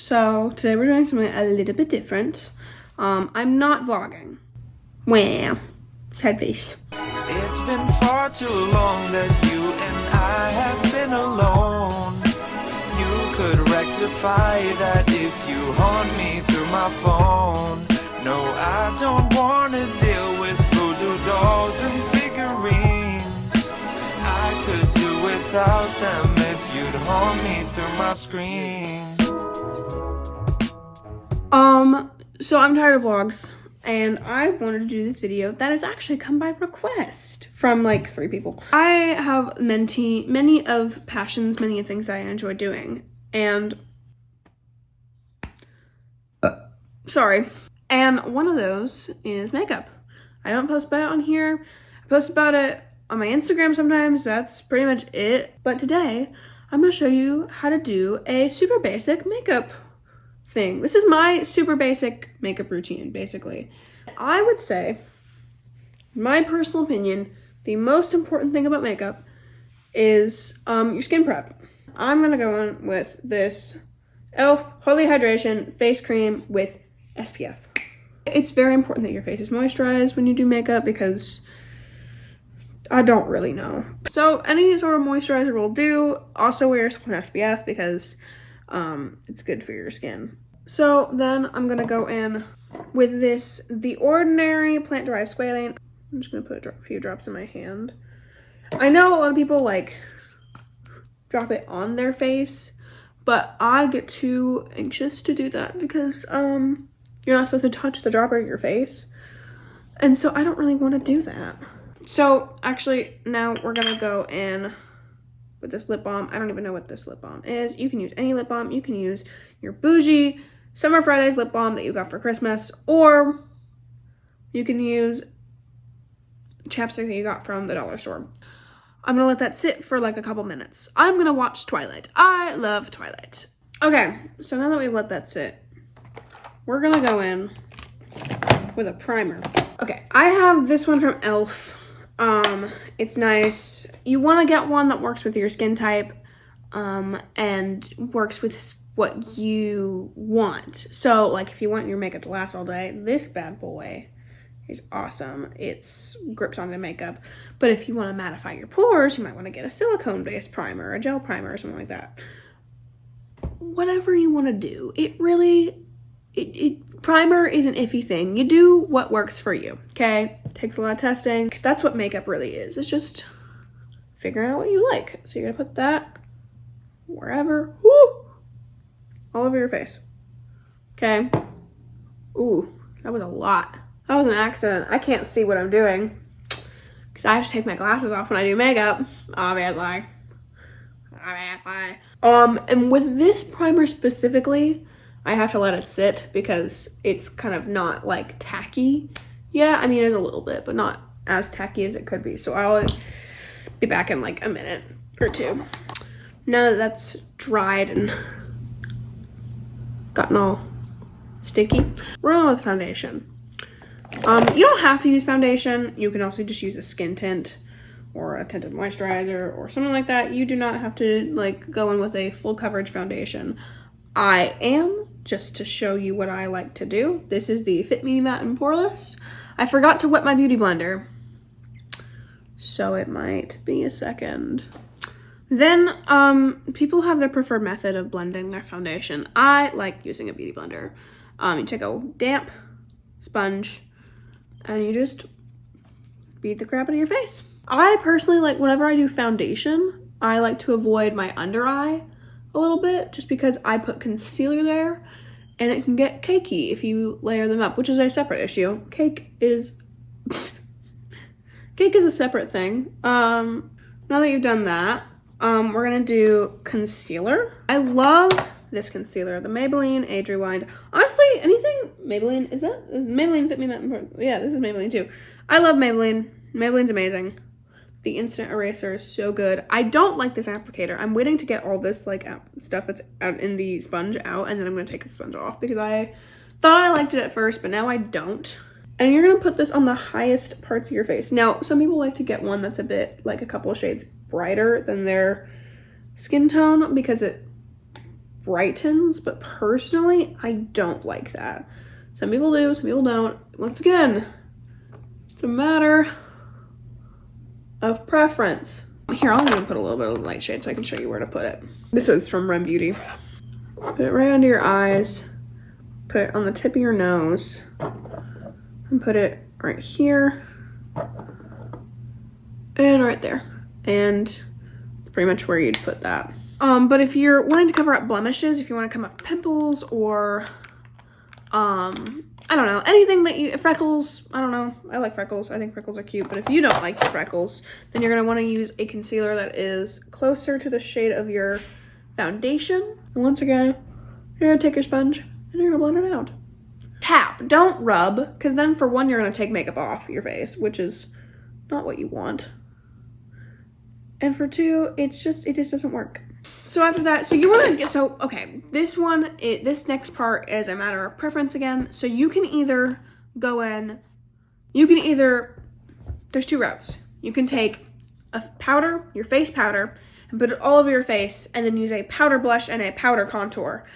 So today we're doing something a little bit different. I'm not vlogging. Wow. Sad face. It's been far too long that you and I have been alone. You could rectify that if you haunt me through my phone. No, I don't want to deal with voodoo dolls and figurines. I could do without them if you'd haunt me through my screen. So I'm tired of vlogs, and I wanted to do this video that has actually come by request from like 3 people. I have many of passions, many of things that I enjoy doing, and sorry. And one of those is makeup. I don't post about it on here. I post about it on my Instagram sometimes. That's pretty much it. But today, I'm gonna show you how to do a super basic makeup thing. This is my super basic makeup routine, basically. I would say, in my personal opinion, the most important thing about makeup is your skin prep. I'm gonna go in with this e.l.f. Holy Hydration face cream with SPF. It's very important that your face is moisturized when you do makeup because I don't really know. So any sort of moisturizer will do. Also wear yourself an SPF because it's good for your skin. So then I'm gonna go in with this, The Ordinary Plant-Derived Squalane. I'm just gonna put a few drops in my hand. I know a lot of people like drop it on their face, but I get too anxious to do that because you're not supposed to touch the dropper at your face. And so I don't really want to do that. So actually now we're gonna go in with this lip balm. I don't even know what this lip balm is. You can use any lip balm. You can use your bougie Summer Fridays lip balm that you got for Christmas, or you can use chapstick that you got from the dollar store. I'm gonna let that sit for like a couple minutes. I'm gonna watch Twilight. I love Twilight. Okay, so now that we've let that sit, we're gonna go in with a primer. Okay, I have this one from e.l.f. It's nice. You want to get one that works with your skin type and works with what you want. So like if you want your makeup to last all day, this bad boy is awesome. It's grips onto makeup. But if you want to mattify your pores, you might want to get a silicone based primer, a gel primer or something like that. Whatever you want to do. Primer is an iffy thing. You do what works for you, okay? It takes a lot of testing. That's what makeup really is. It's just figuring out what you like. So you're gonna put that wherever, all over your face, okay? Ooh, that was a lot. That was an accident. I can't see what I'm doing because I have to take my glasses off when I do makeup, obviously. And with this primer specifically, I have to let it sit because it's kind of not like tacky. Yeah, I mean, it is a little bit, but not as tacky as it could be. So I'll be back in like a minute or two. Now that that's dried and gotten all sticky, we're on with foundation. You don't have to use foundation. You can also just use a skin tint or a tinted moisturizer or something like that. You do not have to like go in with a full coverage foundation. I am, just to show you what I like to do. This is the Fit Me Matte and Poreless. I forgot to wet my beauty blender, so it might be a second. Then people have their preferred method of blending their foundation. I like using a beauty blender. You take a damp sponge and you just beat the crap out of your face. I personally like, whenever I do foundation, I like to avoid my under eye a little bit just because I put concealer there and it can get cakey if you layer them up, which is a separate issue. Cake is a separate thing. Now that you've done that, we're gonna do concealer. I love this concealer, the Maybelline Age Rewind. Honestly, anything Maybelline, is Maybelline Fit Me Matte? Yeah, this is Maybelline too. I love Maybelline. Maybelline's amazing. The instant eraser is so good. I don't like this applicator. I'm waiting to get all this like stuff that's out in the sponge out, and then I'm gonna take the sponge off because I thought I liked it at first, but now I don't. And you're gonna put this on the highest parts of your face. Now, some people like to get one that's a bit like a couple shades brighter than their skin tone because it brightens, but personally, I don't like that. Some people do, some people don't. Once again, it's a matter of preference. Here, I'll even put a little bit of light shade so I can show you where to put it. This one's from Rem Beauty. Put it right under your eyes. Put it on the tip of your nose. And put it right here. And right there. And pretty much where you'd put that. But if you're wanting to cover up blemishes, if you want to come up pimples or, I don't know, anything that you, freckles, I don't know, I like freckles, I think freckles are cute, but if you don't like freckles, then you're going to want to use a concealer that is closer to the shade of your foundation. And once again, you're going to take your sponge and you're going to blend it out. Tap, don't rub, because then for one, you're going to take makeup off your face, which is not what you want. And for two, it just doesn't work. So after that, so you want to get, so, okay, this next part is a matter of preference again. So you can either go in, there's two routes. You can take a powder, your face powder, and put it all over your face, and then use a powder blush and a powder contour.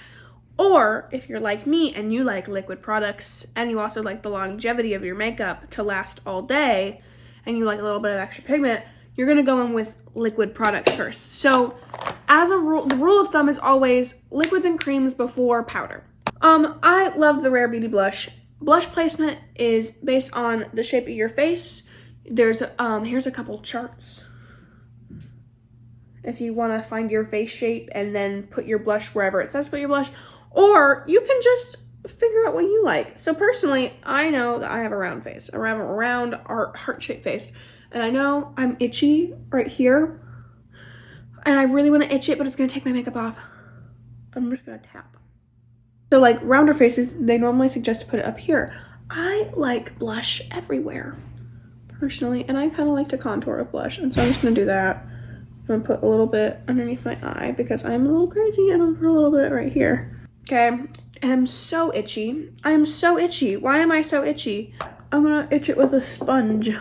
Or if you're like me and you like liquid products, and you also like the longevity of your makeup to last all day, and you like a little bit of extra pigment, you're going to go in with liquid products first. So as a rule, the rule of thumb is always liquids and creams before powder. I love the Rare Beauty blush. Blush placement is based on the shape of your face. There's, here's a couple charts. If you want to find your face shape and then put your blush wherever it says put your blush, or you can just figure out what you like. So personally, I know that I have a round face. I have a round heart-shaped face. And I know I'm itchy right here. And I really want to itch it, but it's going to take my makeup off. I'm just going to tap. So like rounder faces, they normally suggest to put it up here. I like blush everywhere, personally. And I kind of like to contour with blush. And so I'm just going to do that. I'm going to put a little bit underneath my eye because I'm a little crazy. And I'll put a little bit right here. Okay. And I'm so itchy. I am so itchy. Why am I so itchy? I'm going to itch it with a sponge.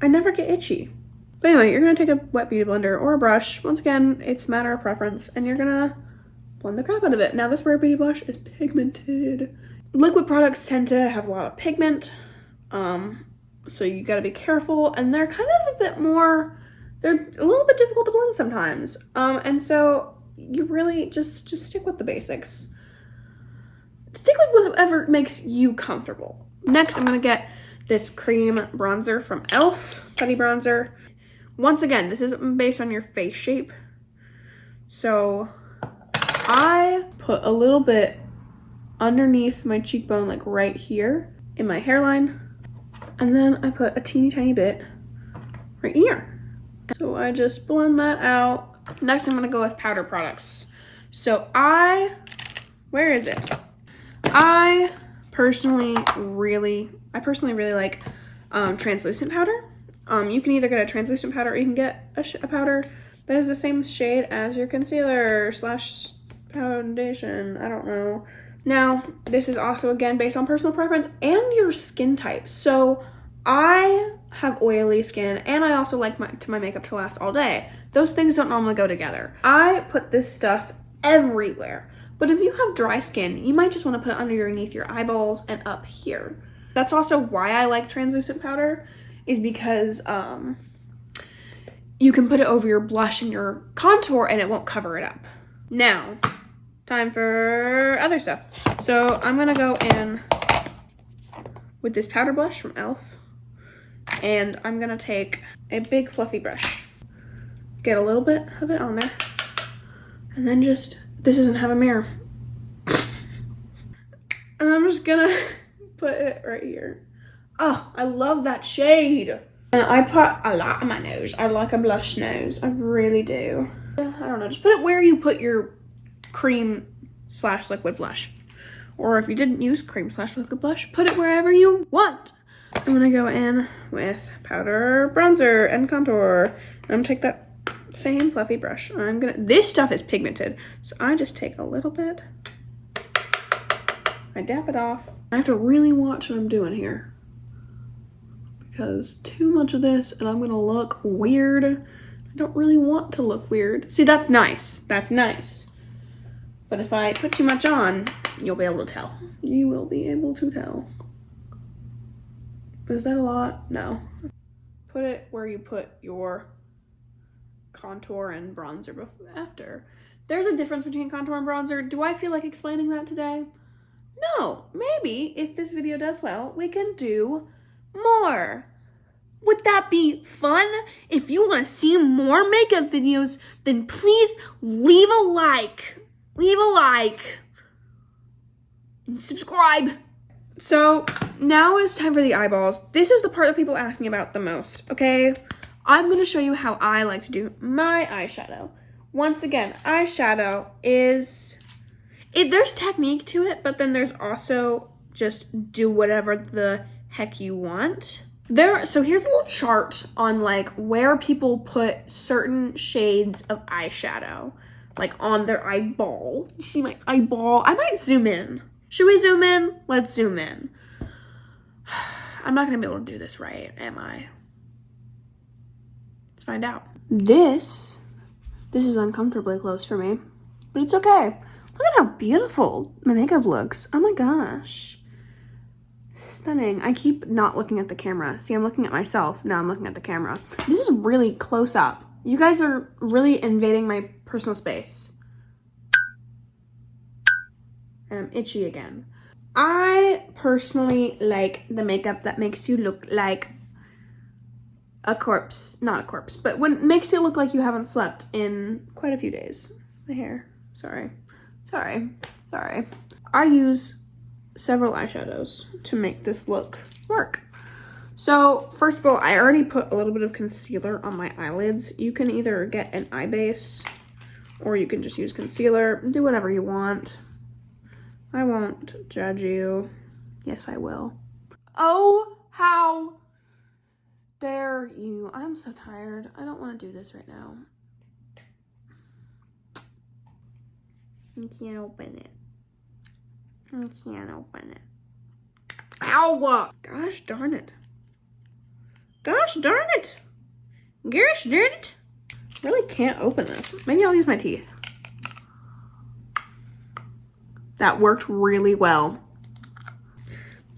I never get itchy. But anyway, you're going to take a wet beauty blender or a brush. Once again, it's a matter of preference. And you're going to blend the crap out of it. Now, this Rare Beauty blush is pigmented. Liquid products tend to have a lot of pigment. So you got to be careful. And they're kind of a bit more, they're a little bit difficult to blend sometimes. And so you really just stick with the basics. Stick with whatever makes you comfortable. Next, I'm going to get this cream bronzer from e.l.f. Putty bronzer. Once again, this is based on your face shape. So I put a little bit underneath my cheekbone, like right here in my hairline. And then I put a teeny tiny bit right here. So I just blend that out. Next, I'm gonna go with powder products. So where is it? I personally really like translucent powder. You can either get a translucent powder or you can get a powder that is the same shade as your concealer / foundation. I don't know. Now, this is also, again, based on personal preference and your skin type. So I have oily skin and I also like my makeup to last all day. Those things don't normally go together. I put this stuff everywhere. But if you have dry skin, you might just want to put it underneath your eyeballs and up here. That's also why I like translucent powder, is because you can put it over your blush and your contour and it won't cover it up. Now, time for other stuff. So I'm going to go in with this powder blush from e.l.f. And I'm going to take a big fluffy brush. Get a little bit of it on there. And then this doesn't have a mirror. And I'm just going to put it right here. Oh, I love that shade. And I put a lot on my nose. I like a blush nose. I really do. I don't know. Just put it where you put your cream / liquid blush. Or if you didn't use cream / liquid blush, put it wherever you want. I'm going to go in with powder, bronzer, and contour. And I'm going to take that same fluffy brush. This stuff is pigmented. So I just take a little bit. I dab it off. I have to really watch what I'm doing here, because too much of this and I'm gonna look weird I don't really want to look weird. See, that's nice. That's nice. But if I put too much on, you'll be able to tell. You will be able to tell. Is that a lot? No. Put it where you put your contour and bronzer before, after. There's a difference between contour and bronzer. Do I feel like explaining that today? No. Maybe if this video does well, we can do more. Would that be fun? If you want to see more makeup videos, then please leave a like. Leave a like. And subscribe. So now it's time for the eyeballs. This is the part that people ask me about the most, okay? I'm going to show you how I like to do my eyeshadow. Once again, eyeshadow is... there's technique to it, but then there's also just do whatever the heck you want. So here's a little chart on like where people put certain shades of eyeshadow, like on their eyeball. You see my eyeball? I might zoom in. Should we zoom in? Let's zoom in. I'm not gonna be able to do this right, am I? Let's find out. This is uncomfortably close for me, but it's okay. Look at how beautiful my makeup looks. Oh my gosh. Stunning. I keep not looking at the camera. See, I'm looking at myself. Now I'm looking at the camera. This is really close up. You guys are really invading my personal space. And I'm itchy again. I personally like the makeup that makes you look like a corpse. Not a corpse, but when it makes you look like you haven't slept in quite a few days. My hair. Sorry. I use several eyeshadows to make this look work. So first of all, I already put a little bit of concealer on my eyelids. You can either get an eye base or you can just use concealer. Do whatever you want. I won't judge you. Yes, I will. Oh, how dare you. I'm so tired. I don't want to do this right now. I can't open it. Ow! Gosh darn it. Gosh darn it. Really can't open this. Maybe I'll use my teeth. That worked really well.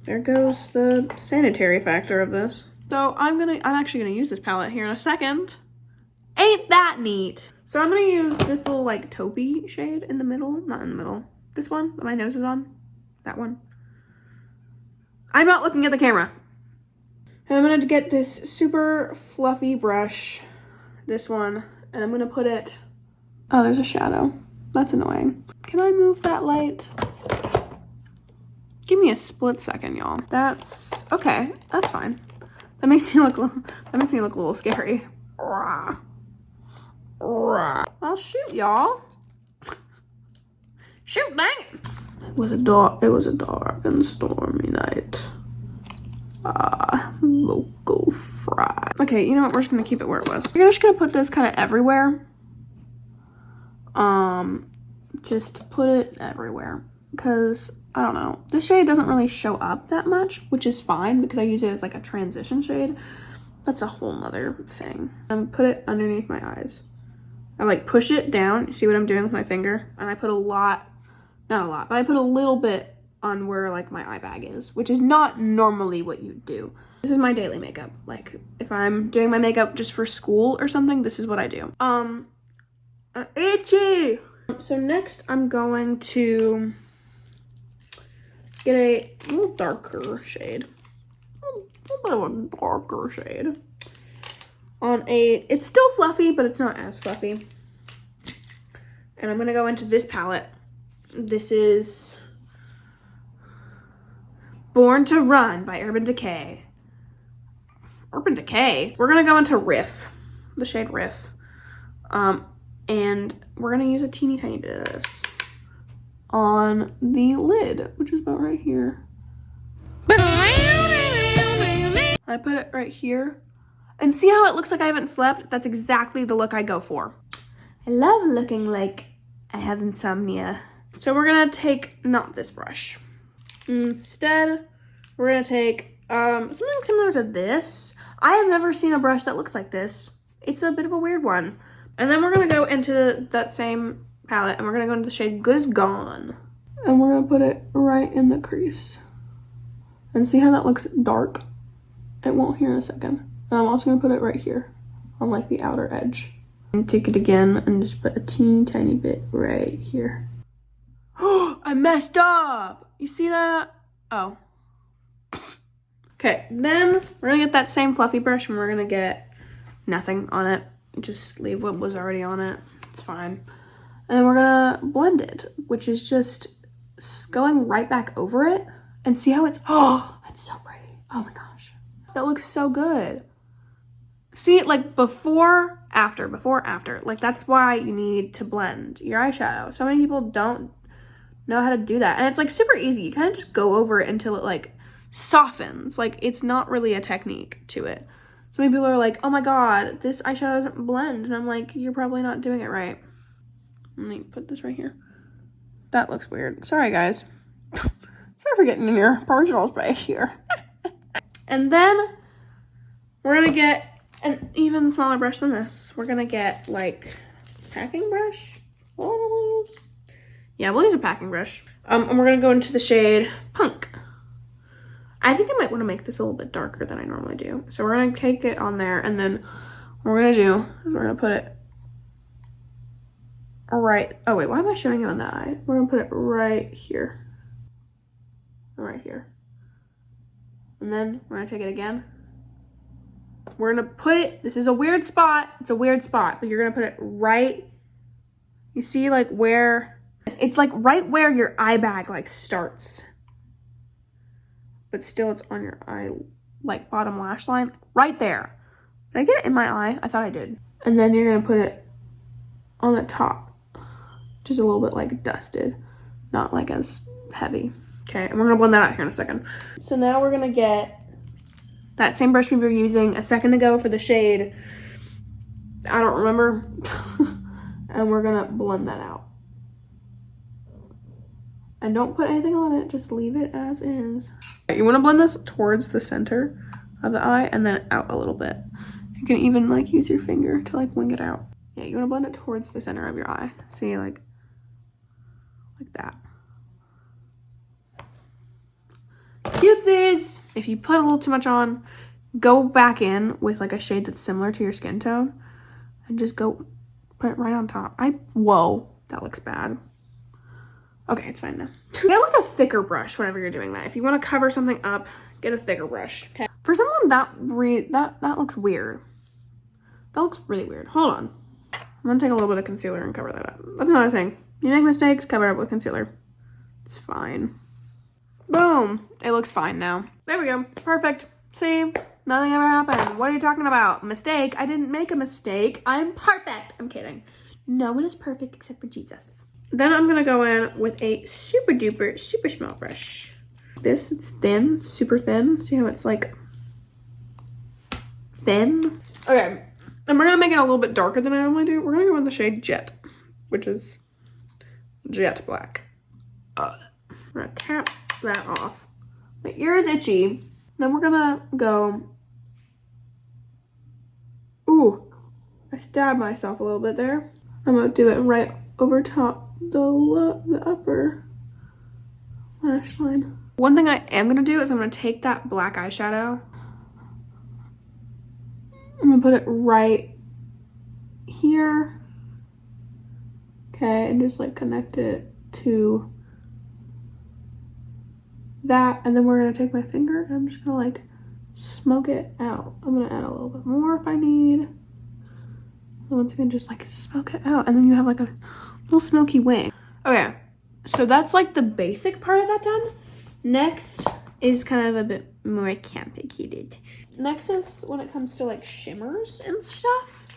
There goes the sanitary factor of this. So I'm actually gonna use this palette here in a second. Ain't that neat? So I'm gonna use this little like taupey shade in the middle. Not in the middle. This one that my nose is on. That one. I'm not looking at the camera. And I'm gonna get this super fluffy brush. This one. And I'm gonna put it... Oh, there's a shadow. That's annoying. Can I move that light? Give me a split second, y'all. That's... Okay, that's fine. That makes me look a little scary. Well, shoot, y'all. Shoot, dang it. It was a dark and stormy night. Vocal fry. Okay, you know what? We're just gonna keep it where it was. We're just gonna put this kind of everywhere. Just put it everywhere. Because, I don't know. This shade doesn't really show up that much, which is fine because I use it as like a transition shade. That's a whole nother thing. Put it underneath my eyes. I like push it down. See what I'm doing with my finger? And I put a lot, not a lot, but I put a little bit on where like my eye bag is, which is not normally what you do. This is my daily makeup. Like if I'm doing my makeup just for school or something, this is what I do. Itchy. So next I'm going to get a little darker shade. A little bit of a darker shade. It's still fluffy, but it's not as fluffy. And I'm gonna go into this palette. This is Born to Run by Urban Decay. Urban Decay? We're gonna go into Riff, the shade Riff. And we're gonna use a teeny tiny bit of this on the lid, which is about right here. I put it right here. And see how it looks like I haven't slept? That's exactly the look I go for. I love looking like I have insomnia. So we're gonna take, not this brush. Instead, we're gonna take something similar to this. I have never seen a brush that looks like this. It's a bit of a weird one. And then we're gonna go into that same palette and we're gonna go into the shade Good As Gone. And we're gonna put it right in the crease. And see how that looks dark? It won't here in a second. And I'm also gonna put it right here on like the outer edge. And take it again and just put a teeny tiny bit right here. Oh, I messed up! You see that? Oh. Okay, then we're gonna get that same fluffy brush and we're gonna get nothing on it. Just leave what was already on it. It's fine. And then we're gonna blend it, which is just going right back over it and see how it's, oh, it's so pretty. Oh my gosh. That looks so good. See, like before, after. Like that's why you need to blend your eyeshadow. So many people don't know how to do that. And it's like super easy. You kind of just go over it until it like softens. Like it's not really a technique to it. So many people are like, oh my god, this eyeshadow doesn't blend. And I'm like, you're probably not doing it right. Let me put this right here. That looks weird. Sorry, guys. Sorry for getting in your personal space here. And then we're gonna get an even smaller brush than this. We're gonna get like packing brush. What do we use? Yeah, we'll use a packing brush. And we're gonna go into the shade Punk. I think I might want to make this a little bit darker than I normally do. So we're gonna take it on there, and then what we're gonna do is we're gonna put it right. Oh wait, why am I showing you on that eye? We're gonna put it right here. Right here. And then we're gonna take it again. We're gonna put it, this is a weird spot. It's a weird spot, but you're gonna put it right, you see like where, it's like right where your eye bag like starts. But still it's on your eye, like bottom lash line, right there. Did I get it in my eye? I thought I did. And then you're gonna put it on the top, just a little bit like dusted, not like as heavy. Okay, and we're gonna blend that out here in a second. So now we're gonna get that same brush we were using a second ago for the shade, I don't remember, and we're gonna blend that out. And don't put anything on it, just leave it as is. You wanna blend this towards the center of the eye and then out a little bit. You can even like use your finger to like wing it out. Yeah, you wanna blend it towards the center of your eye. See, like that. Cutesies! If you put a little too much on, go back in with like a shade that's similar to your skin tone and just go put it right on top. Whoa, that looks bad. Okay, it's fine now. Get like a thicker brush whenever you're doing that. If you want to cover something up, get a thicker brush. Okay. For someone that looks weird. That looks really weird. Hold on. I'm gonna take a little bit of concealer and cover that up. That's another thing. You make mistakes, cover it up with concealer. It's fine. Boom. It looks fine now. There we go. Perfect. See? Nothing ever happened. What are you talking about? Mistake? I didn't make a mistake. I'm perfect. I'm kidding. No one is perfect except for Jesus. Then I'm going to go in with a super duper, super small brush. This, it's thin, super thin. See how it's like thin? Okay. And we're going to make it a little bit darker than I normally do. We're going to go in the shade Jet, which is jet black. We're going to tap that off. My ear is itchy. Then we're gonna go, ooh, I stabbed myself a little bit there. I'm gonna do it right over top the upper lash line. One thing I am gonna do is I'm gonna take that black eyeshadow. I'm gonna put it right here. Okay, and just like connect it to that, and then we're gonna take my finger and I'm just gonna like smoke it out. I'm gonna add a little bit more if I need. And once again, just like smoke it out, and then you have like a little smoky wing. Okay, so that's like the basic part of that done. Next is kind of a bit more complicated. Next is when it comes to like shimmers and stuff.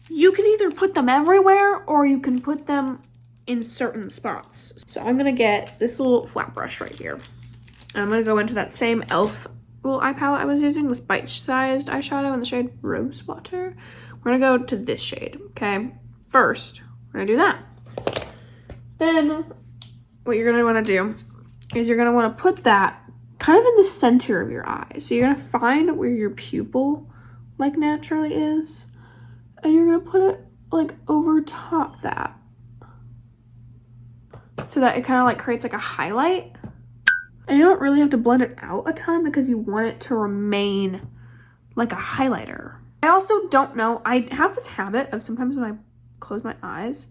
You can either put them everywhere or you can put them in certain spots. So I'm gonna get this little flat brush right here. And I'm gonna go into that same e.l.f. little eye palette I was using, this bite-sized eyeshadow in the shade Rose Water. We're gonna go to this shade, okay? First, we're gonna do that. Then, what you're gonna wanna do is you're gonna wanna put that kind of in the center of your eye. So you're gonna find where your pupil like naturally is. And you're gonna put it like over top that, so that it kind of like creates like a highlight. And you don't really have to blend it out a ton because you want it to remain like a highlighter. I also don't know, I have this habit of sometimes when I close my eyes,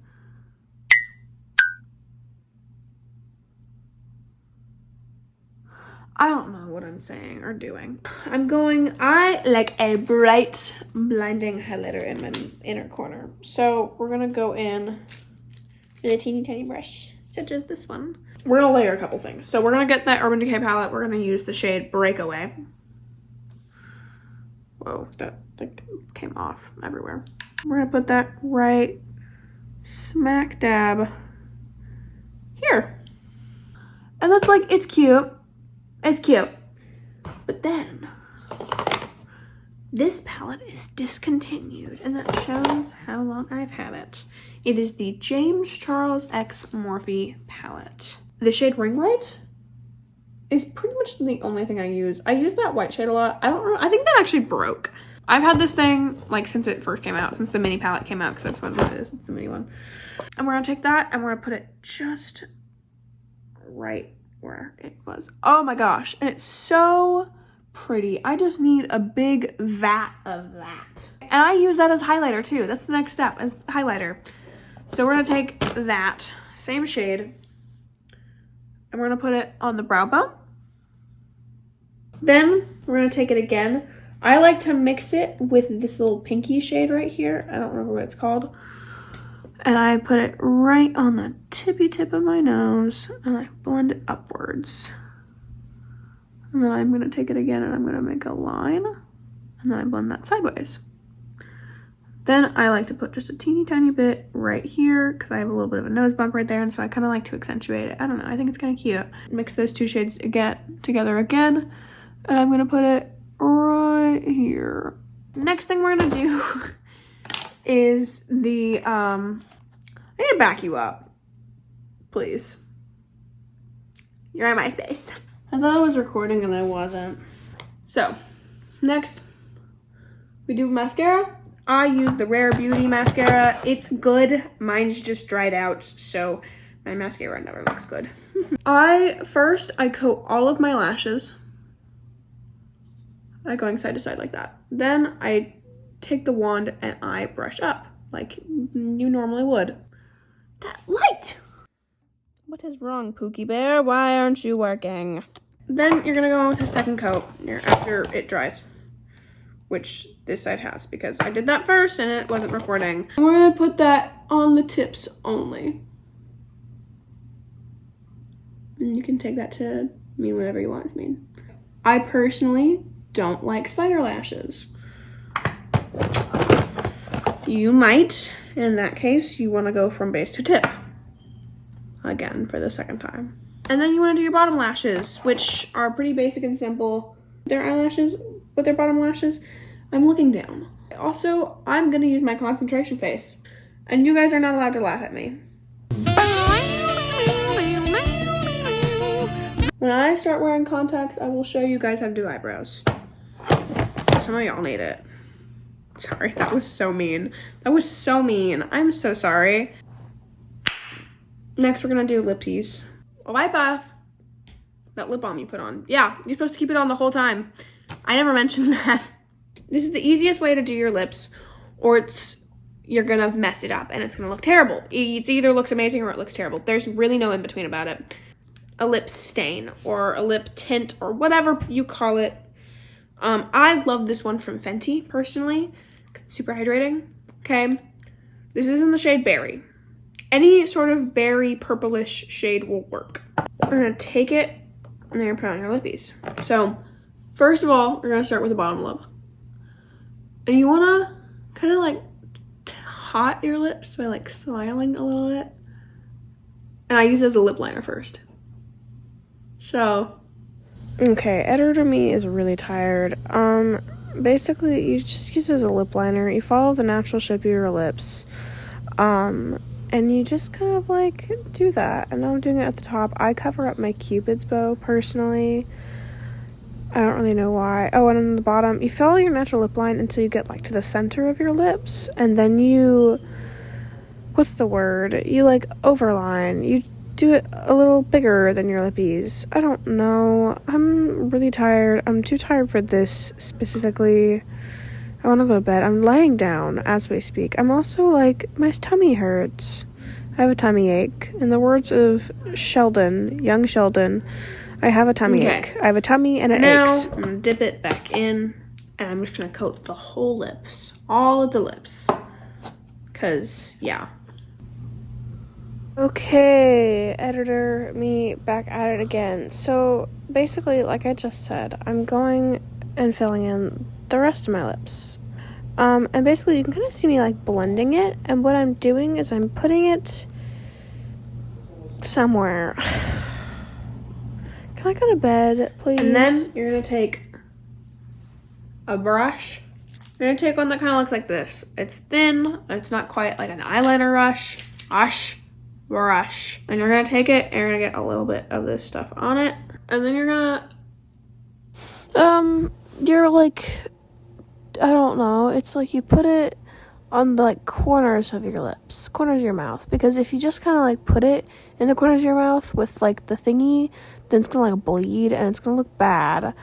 I don't know what I'm saying or doing. I like a bright, blinding highlighter in my inner corner. So we're gonna go in with a teeny tiny brush, such as this one. We're gonna layer a couple things. So we're gonna get that Urban Decay palette. We're gonna use the shade Breakaway. Whoa, that thing came off everywhere. We're gonna put that right smack dab here. And that's like, it's cute. It's cute. But then this palette is discontinued, and that shows how long I've had it. It is the James Charles X Morphe palette. The shade Ring Light is pretty much the only thing I use. I use that white shade a lot. I don't know. I think that actually broke. I've had this thing like since it first came out, since the mini palette came out, because that's what it is. It's the mini one. And we're gonna take that and we're gonna put it just right where it was. Oh my gosh. And it's so pretty. I just need a big vat of that. And I use that as highlighter too. That's the next step, as highlighter. So we're gonna take that same shade and we're gonna put it on the brow bone. Then we're gonna take it again. I like to mix it with this little pinky shade right here. I don't remember what it's called. And I put it right on the tippy tip of my nose and I blend it upwards. And then I'm gonna take it again and I'm gonna make a line and then I blend that sideways. Then I like to put just a teeny tiny bit right here because I have a little bit of a nose bump right there, and so I kind of like to accentuate it. I don't know, I think it's kind of cute. Mix those two shades together again, and I'm gonna put it right here. Next thing we're gonna do is the, I need to back you up, please. You're on MySpace. I thought I was recording and I wasn't. So, next, we do mascara. I use the Rare Beauty mascara. It's good. Mine's just dried out, so my mascara never looks good. I coat all of my lashes, like going side to side like that. Then I take the wand and I brush up like you normally would. That light! What is wrong, Pookie Bear? Why aren't you working? Then you're gonna go with a second coat after it dries, which this side has because I did that first and it wasn't recording. And we're gonna put that on the tips only. And you can take that to mean whatever you want it to mean. I personally don't like spider lashes. You might, in that case, you wanna go from base to tip. Again, for the second time. And then you wanna do your bottom lashes, which are pretty basic and simple. Their eyelashes with their bottom lashes, I'm looking down. Also, I'm gonna use my concentration face, and you guys are not allowed to laugh at me. When I start wearing contacts, I will show you guys how to do eyebrows. Some of y'all need it. Sorry, that was so mean. That was so mean. I'm so sorry. Next, we're gonna do lippies. Wipe off that lip balm you put on. Yeah, you're supposed to keep it on the whole time. I never mentioned that. This is the easiest way to do your lips, or you're gonna mess it up and it's gonna look terrible. It either looks amazing or it looks terrible. There's really no in between about it. A lip stain or a lip tint or whatever you call it. I love this one from Fenty personally. It's super hydrating. Okay, this is in the shade Berry. Any sort of berry purplish shade will work. We're gonna take it and then you're put on your lippies. So first of all, we're gonna start with the bottom lip. And you wanna kind of like hot your lips by like smiling a little bit. And I use it as a lip liner first. So. Okay, Editor Me is really tired. Basically you just use it as a lip liner. You follow the natural shape of your lips. And you just kind of like do that. And I'm doing it at the top. I cover up my Cupid's bow personally. I don't really know why. Oh, and on the bottom, you follow your natural lip line until you get, like, to the center of your lips, and then you, what's the word? You, like, overline. You do it a little bigger than your lippies. I don't know. I'm really tired. I'm too tired for this specifically. I want to go to bed. I'm laying down as we speak. I'm also, like, my tummy hurts. I have a tummy ache. In the words of Sheldon, young Sheldon, I have a tummy ache. I have a tummy and it aches. Now, I'm going to dip it back in, and I'm just going to coat the whole lips. All of the lips. Because, yeah. Okay, editor, me back at it again. So, basically, like I just said, I'm going and filling in the rest of my lips. And basically, you can kind of see me, like, blending it. And what I'm doing is I'm putting it somewhere. Can I go to bed, please? And then you're going to take a brush. You're going to take one that kind of looks like this. It's thin. It's not quite like an eyeliner brush. And you're going to take it and you're going to get a little bit of this stuff on it. And then you're going to... You're like... I don't know. It's like you put it on the, like, corners of your lips, corners of your mouth, because if you just kind of, like, put it in the corners of your mouth with, like, the thingy, then it's gonna, like, bleed and it's gonna look bad.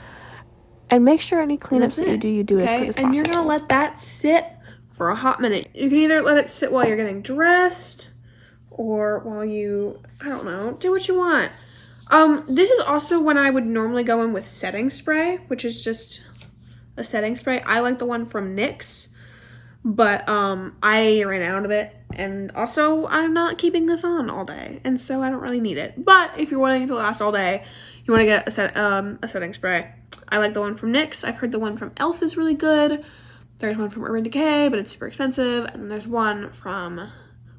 And make sure any cleanups that you do as quick as possible. And you're gonna let that sit for a hot minute. You can either let it sit while you're getting dressed or while you, I don't know, do what you want. This is also when I would normally go in with setting spray, which is just a setting spray. I like the one from NYX. But, I ran out of it, and also, I'm not keeping this on all day, and so I don't really need it. But, if you're wanting it to last all day, you want to get a setting spray. I like the one from NYX. I've heard the one from e.l.f. is really good. There's one from Urban Decay, but it's super expensive, and then there's one from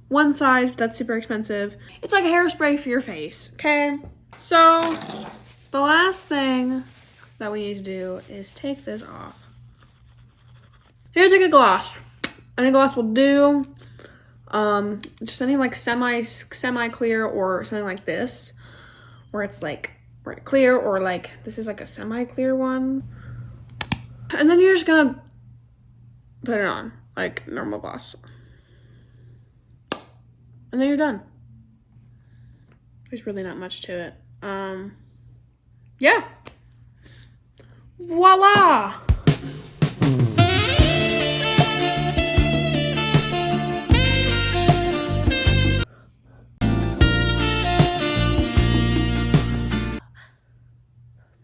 One Size, but that's super expensive. It's like a hairspray for your face, okay? So, the last thing that we need to do is take this off. Here's like a gloss. Any gloss will do. Just any like semi-clear or something like this, where it's like clear, or like this is like a semi-clear one. And then you're just gonna put it on like normal gloss, and then you're done. There's really not much to it. Yeah. Voila.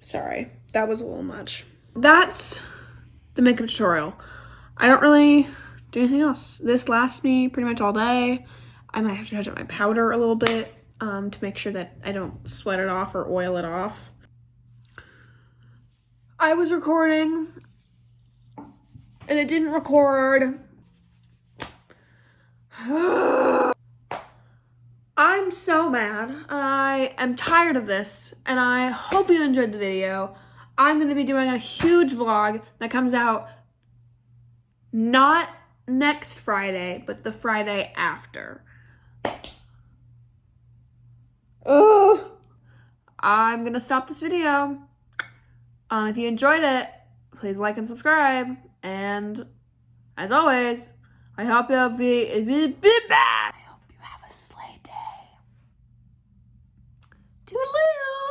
Sorry, that was a little much. That's the makeup tutorial. I don't really do anything else. This lasts me pretty much all day. I might have to touch up my powder a little bit to make sure that I don't sweat it off or oil it off. I was recording and it didn't record. I'm so mad. I am tired of this, and I hope you enjoyed the video. I'm going to be doing a huge vlog that comes out not next Friday, but the Friday after. Oh, I'm going to stop this video. If you enjoyed it, please like and subscribe. And as always, I hope you have a slay day. Toodaloo!